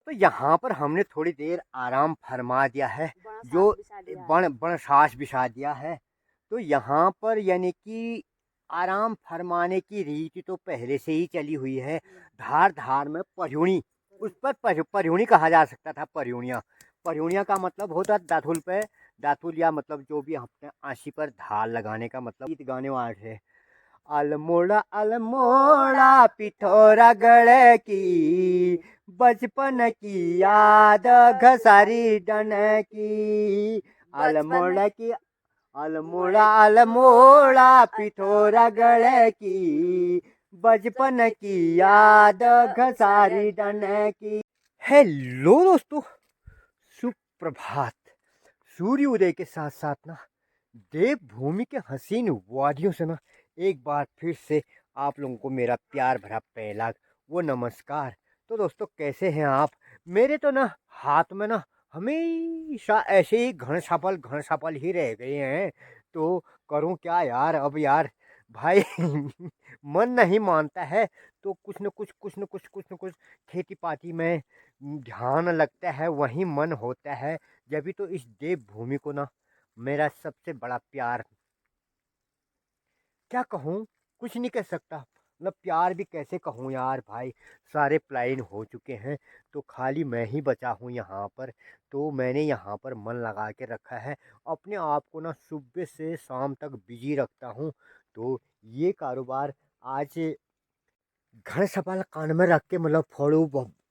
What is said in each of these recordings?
तो यहाँ पर हमने थोड़ी देर आराम फरमा दिया है, जो बण सांस बिछा दिया है। तो यहाँ पर यानी कि आराम फरमाने की रीति तो पहले से ही चली हुई है। धार धार में परयूणी, उस पर परयूणी कहा जा सकता था। परयूणिया का मतलब होता दातुल पे, दातुल या मतलब जो भी अपने आंशी पर धार लगाने का मतलब। गीत गाने वाले थे, अल्मोड़ा अल्मोड़ा पिथौरा गढ़ की, बचपन की याद घसारी डन की। अल्मोड़ा की, अल्मोड़ा अल्मोड़ा पिथौरा गढ़ की, बचपन की याद घसारी डन की। हेलो दोस्तों, सुप्रभात। सूर्य उदय के साथ साथ ना देवभूमि के हसीन वादियों से ना एक बार फिर से आप लोगों को मेरा प्यार भरा पहला वो नमस्कार। तो दोस्तों कैसे हैं आप? मेरे तो ना हाथ में ना हमेशा ऐसे ही घन ही रह गए हैं। तो करूं क्या यार, अब यार भाई मन नहीं मानता है। तो कुछ न कुछ खेती पाती में ध्यान लगता है, वही मन होता है। जब भी तो इस देवभूमि को ना मेरा सबसे बड़ा प्यार, क्या कहूँ, कुछ नहीं कह सकता। मतलब प्यार भी कैसे कहूँ यार भाई, सारे प्लाइन हो चुके हैं तो खाली मैं ही बचा हूँ यहाँ पर। तो मैंने यहाँ पर मन लगा के रखा है, अपने आप को ना सुबह से शाम तक बिजी रखता हूँ। तो ये कारोबार आज घर सपाल कान में रख के मतलब फोड़ू,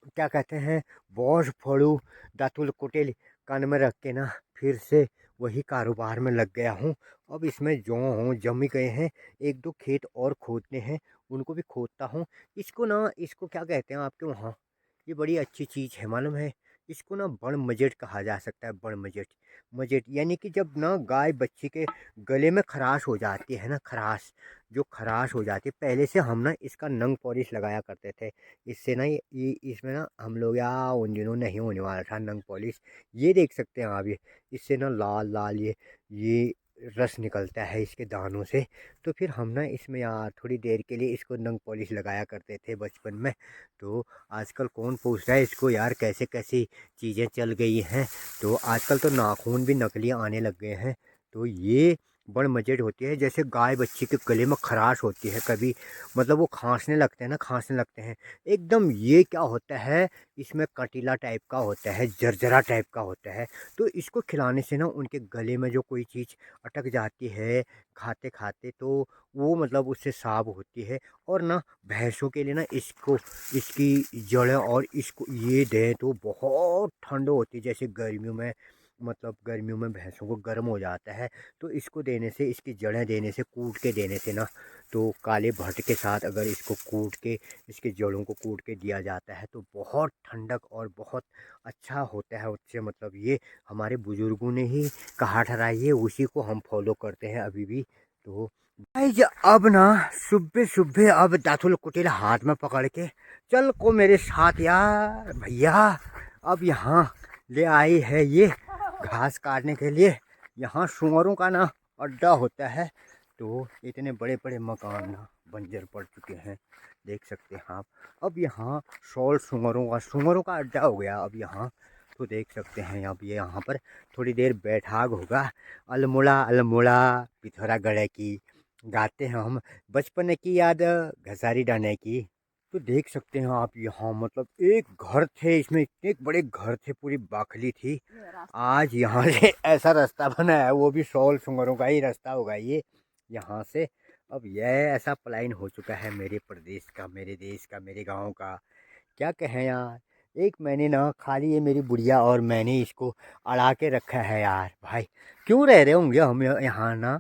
क्या कहते हैं, बॉस फोड़ू, दातुल कुटेल कान में रख के ना फिर से वही कारोबार में लग गया हूँ। अब इसमें जो हूँ जमी गए हैं, एक दो खेत और खोदने हैं, उनको भी खोदता हूँ। इसको ना, इसको क्या कहते हैं आपके वहाँ? ये बड़ी अच्छी चीज़ है मालूम है। इसको ना बड़ मजेट कहा जा सकता है, बड़ मजेट। मजेट यानी कि जब ना गाय बच्ची के गले में खराश हो जाती है ना, खराश, जो खराश हो जाती है, पहले से हम ना इसका नंग पॉलिश लगाया करते थे। इससे ना ये इसमें ना हम लोग या उन दिनों नहीं होने वाला था नंग पॉलिश। ये देख सकते हैं आप, ये इससे ना लाल लाल ये रस निकलता है इसके दानों से। तो फिर हम ना इसमें यार थोड़ी देर के लिए इसको नंग पॉलिश लगाया करते थे बचपन में। तो आजकल कौन पूछ रहा है इसको यार, कैसे कैसी चीज़ें चल गई हैं। तो आजकल तो नाखून भी नकली आने लग गए हैं। तो ये बड़ मजेड होती है। जैसे गाय बच्ची के गले में खराश होती है कभी, मतलब वो खांसने लगते हैं ना, खांसने लगते हैं एकदम, ये क्या होता है, इसमें कटीला टाइप का होता है, जर्जरा टाइप का होता है। तो इसको खिलाने से ना उनके गले में जो कोई चीज़ अटक जाती है खाते खाते, तो वो मतलब उससे साफ होती है। और ना भैंसों के लिए ना इसको, इसकी जड़ें और इसको ये दें तो बहुत ठंड होती है। जैसे गर्मियों में, मतलब गर्मियों में भैंसों को गर्म हो जाता है, तो इसको देने से, इसकी जड़ें देने से, कूट के देने से ना, तो काले भट्ट के साथ अगर इसको कूट के, इसके जड़ों को कूट के दिया जाता है तो बहुत ठंडक और बहुत अच्छा होता है उससे। मतलब ये हमारे बुजुर्गों ने ही कहा ठहराई है, उसी को हम फॉलो करते हैं अभी भी। तो भाई अब ना सुबह सुबह अब दातुल कुटेल हाथ में पकड़ के चल को मेरे साथ यार भैया। अब यहाँ ले आई है ये घास काटने के लिए। यहाँ सुअरों का ना अड्डा होता है। तो इतने बड़े बड़े मकान ना बंजर पड़ चुके हैं, देख सकते हैं आप। अब यहाँ 100 सुअरों का अड्डा हो गया अब यहाँ। तो देख सकते हैं अब ये यहाँ पर थोड़ी देर बैठाग होगा। अल्मोड़ा अल्मोड़ा पिथौरा गढ़ की गाते हैं हम, बचपन की याद घसारी डाने की। तो देख सकते हैं आप यहाँ, मतलब एक घर थे, इसमें इतने बड़े घर थे, पूरी बाखली थी। आज यहाँ से ऐसा रास्ता बना है, वो भी 100 सुंगरों का ही रास्ता होगा ये यहाँ से। अब यह ऐसा पलायन हो चुका है मेरे प्रदेश का, मेरे देश का, मेरे गांव का, क्या कहें यार। एक मैंने ना खाली ये मेरी बुढ़िया और मैंने इसको अड़ा के रखा है यार भाई। क्यों रह रहे होंगे हम यहाँ ना,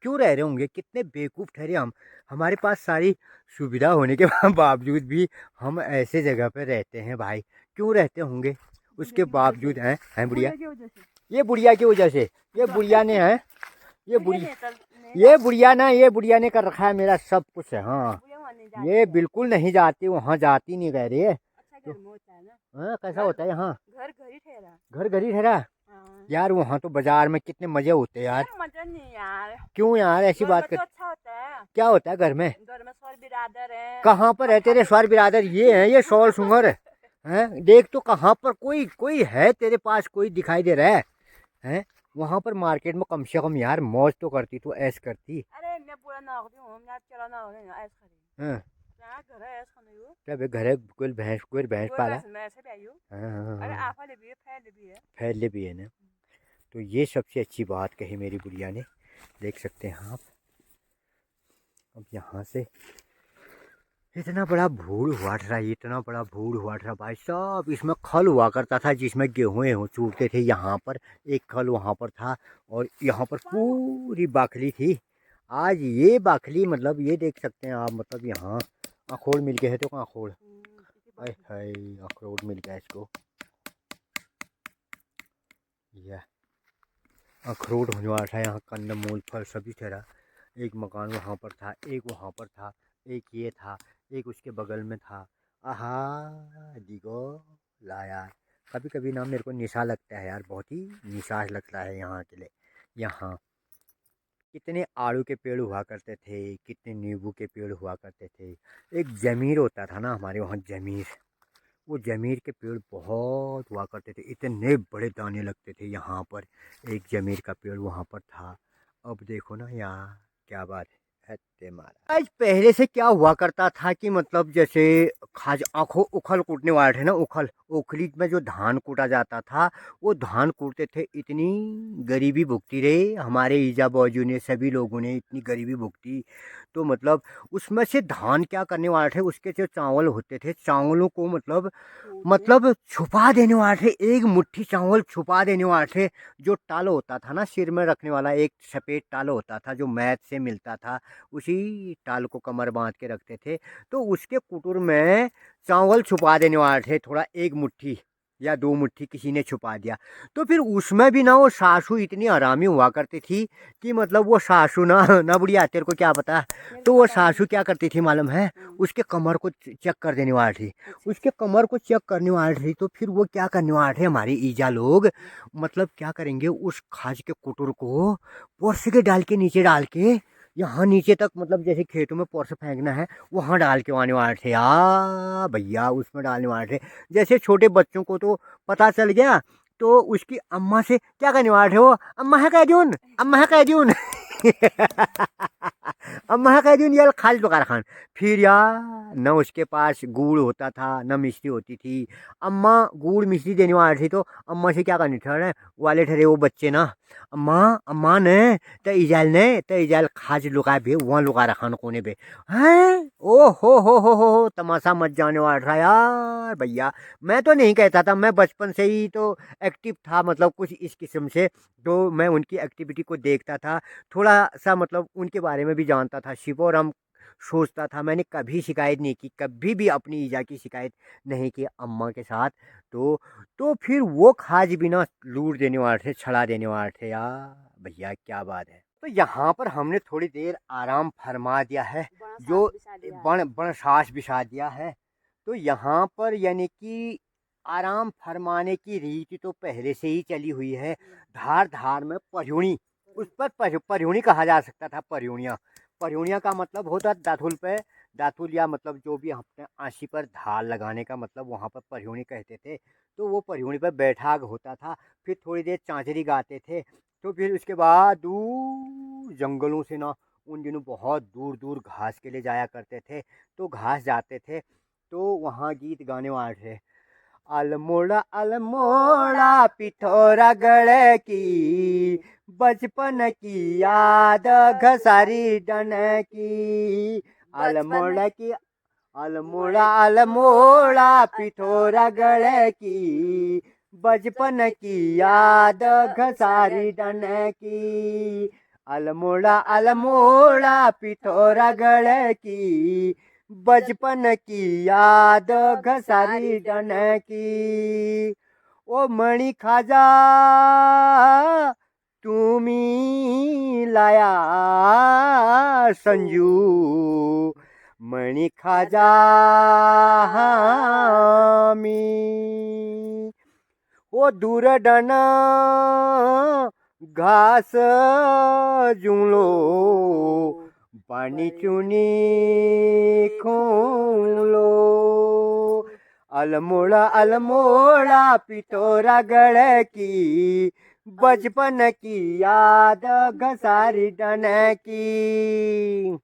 क्यों रह रहे होंगे, कितने बेवकूफ़ ठहरे हम। हमारे पास सारी सुविधा होने के बावजूद भी हम ऐसे जगह पर रहते हैं भाई। क्यों रहते होंगे उसके बावजूद? हैं बुढ़िया, ये बुढ़िया की वजह से, ये बुढ़िया ने है, ये बुढ़िया ना, ये बुढ़िया ने कर रखा है मेरा सब कुछ है। हाँ, ये बिल्कुल नहीं जाती, वहाँ जाती नहीं कह रही है। हाँ, कैसा होता है यहाँ? घर घर ही ठहरा यार। वहाँ तो बाजार में कितने मजे होते हैं यार। मजा नहीं यार। क्यों यार ऐसी बात कर? अच्छा होता है। क्या होता है घर में? स्वर बिरादर है। कहाँ पर है तेरे स्वर बिरादर? ये है, ये 100 सुंगर है, हैं देख तो कहाँ पर कोई कोई है तेरे पास, कोई दिखाई दे रहा है? हैं वहां पर मार्केट में कम से कम यार मौज तो करती, तू ऐश करती। अरे मैं पूरा ना होती हूँ, मैं चला ना होती हूँ ऐसा करी। हाँ क्या घर है ऐसा नहीं हूँ। क्या बे, घर है कोई भैंस कोई पाला? पैसे मैं ऐसे भी आई हूँ। हाँ हाँ हाँ अरे हाँ, आफा ले भी है, फैल भी है। फैले भी है ना। तो ये सबसे अच्छी बात कही मेरी बुढ़िया ने। देख सकते हैं आप। अब यहाँ से इतना बड़ा भूड़ हुआ था, इतना बड़ा भूड़ हुआ था भाई साहब। इसमें खल हुआ करता था जिसमें गेहूँ गेहूँ चूरते थे। यहाँ पर एक खल वहाँ पर था और यहाँ पर पूरी बाखली थी। आज ये बाखली मतलब ये देख सकते हैं आप, मतलब यहाँ अखरोट मिल गए हैं। तो कहाँ अखरोट, इसी अरे बात हाय अखरोट मिल गया इसको। यह अखरोट होने वाला था यहाँ, कंदमूल फल सभी तरह। एक मकान वहाँ पर था, एक वहाँ पर था, एक ये था, एक उसके बगल में था। आहा दिगो ला यार। कभी कभी ना मेरे को निशा लगता है यार, बहुत ही निशा लगता है यहाँ के लिए। यहाँ कितने आड़ू के पेड़ हुआ करते थे, कितने नींबू के पेड़ हुआ करते थे। एक जमीर होता था ना हमारे वहाँ, जमीर। वो जमीर के पेड़ बहुत हुआ करते थे, इतने बड़े दाने लगते थे यहाँ पर। एक जमीर का पेड़ वहाँ पर था। अब देखो ना यार, क्या बात है ते मारा। आज पहले से क्या हुआ करता था कि मतलब जैसे खाज आंखों उखल कूटने वाले थे ना, उखल ओखली में जो धान कूटा जाता था, वो धान कूटते थे। इतनी गरीबी भुगती रहे हमारे ईजा बाजू ने, सभी लोगों ने इतनी गरीबी भुगती। तो मतलब उसमें से धान क्या करने वाले थे, उसके जो चावल होते थे, चावलों को मतलब है। छुपा देने वाले थे। एक मुट्ठी चावल छुपा देने वाले थे। जो टाल होता था ना सिर में रखने वाला, एक सफ़ेद टाल होता था जो मैच से मिलता था, उसी टाल को कमर बांध के रखते थे। तो उसके कुटुर में चावल छुपा देने वाले थे, थोड़ा एक मुट्ठी या दो मुट्ठी किसी ने छुपा दिया। तो फिर उसमें भी ना वो सासू इतनी हरामी हुआ करती थी कि मतलब वो सासू ना ना बुढ़िया, तेरे को क्या पता। मेरे तो को वो पता है। सासू क्या करती थी मालूम है? उसके कमर को चेक कर देने वाली थी। अच्छा उसके कमर को चेक करने वाले थे। तो फिर वो क्या करने वाले थे हमारे ईजा लोग, मतलब क्या करेंगे, उस खाज के कुटुर को पोर्स के डाल के नीचे डाल के यहाँ नीचे तक, मतलब जैसे खेतों में पोर्स फेंकना है वहाँ डाल के आने वाले थे यार भैया, उसमें डालने वाले थे। जैसे छोटे बच्चों को तो पता चल गया, तो उसकी अम्मा से क्या करने वाले थे वो, अम्मा है कह दून, अम्मा है कह दून। अम्मा है कह दून यार खाल तो खान। फिर यार न उसके पास गुड़ होता था न मिश्री होती थी। अम्मा गुड़ मिश्री देने वाली थी, तो अम्मा से क्या करनी ठहरे वाले ठहरे वो बच्चे ना, अम्मा अम्मा ने तो इजाल खाज लुका भी वहाँ लुका रखा न कोने पे। हैं ओ हो तमाशा मच जाने वाला था यार भैया। मैं तो नहीं कहता था, मैं बचपन से ही तो एक्टिव था, मतलब कुछ इस किस्म से। तो मैं उनकी एक्टिविटी को देखता था, थोड़ा सा मतलब उनके बारे में भी जानता था। शिवोरम सोचता था, मैंने कभी शिकायत नहीं की, कभी भी अपनी ईजा की शिकायत नहीं की अम्मा के साथ। तो तो फिर वो खाज भी ना लूट देने वाले थे, छड़ा देने वाले थे यार भैया, क्या बात है। तो यहाँ पर हमने थोड़ी देर आराम फरमा दिया है, बड़ा सास जो बिछा दिया है। बण बण सांस बिछा दिया है। तो यहाँ पर यानी कि आराम फरमाने की रीति तो पहले से ही चली हुई है। धार धार में परयूणी, उस पर परयूणी कहा जा सकता था। परयूणिया, परयूणिया का मतलब होता दातुल पे, दातुल या मतलब जो भी अपने आंसी पर धार लगाने का मतलब, वहाँ पर परयूणी कहते थे। तो वो परयूणी पर बैठा होता था। फिर थोड़ी देर चांचरी गाते थे। तो फिर उसके बाद दूर जंगलों से ना, उन दिनों बहुत दूर दूर घास के लिए जाया करते थे। तो घास जाते थे, तो वहाँ गीत गाने वाले थे। अल्मोड़ा अल्मोड़ा पिथौरा गढ़ की, बचपन की याद घसारी डन की। बचपन अल्मोड़ा की, अल्मोड़ा अल्मोड़ा पिथौरा गढ़ की, बचपन की याद घसारी डन की। अल्मोड़ा अल्मोड़ा पिथौरा गढ़ की, बचपन की याद घसारी डन की। ओ मणि खाजा तुम्ही लाया संजू, मणि खाजा मी ओ दूर डन घास जुलो, पानी चुनी खूलो। अल्मोड़ा अल्मोड़ा पिथौरागढ़ की, बचपन की याद घसारी डन की।